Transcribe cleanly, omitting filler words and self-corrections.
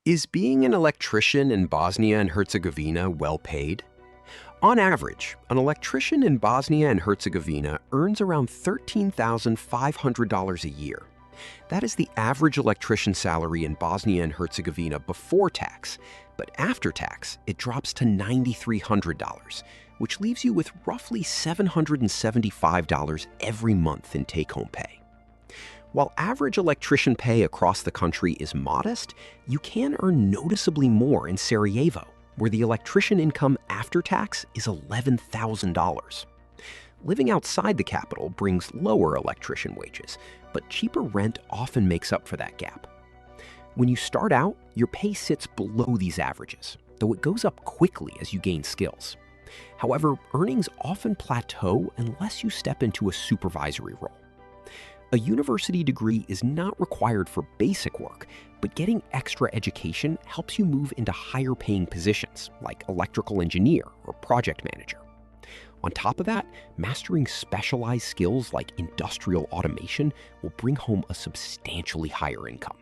Is being an electrician in Bosnia and Herzegovina well paid? On average, an electrician in Bosnia and Herzegovina earns around $13,500 a year. That is the average electrician salary in Bosnia and Herzegovina before tax, but after tax, it drops to $9,300, which leaves you with roughly $775 every month in take-home pay. While average electrician pay across the country is modest, you can earn noticeably more in Sarajevo, where the electrician income after tax is $11,000. Living outside the capital brings lower electrician wages, but cheaper rent often makes up for that gap. When you start out, your pay sits below these averages, though it goes up quickly as you gain skills. However, earnings often plateau unless you step into a supervisory role. A university degree is not required for basic work, but getting extra education helps you move into higher paying positions like electrical engineer or project manager. On top of that, mastering specialized skills like industrial automation will bring home a substantially higher income.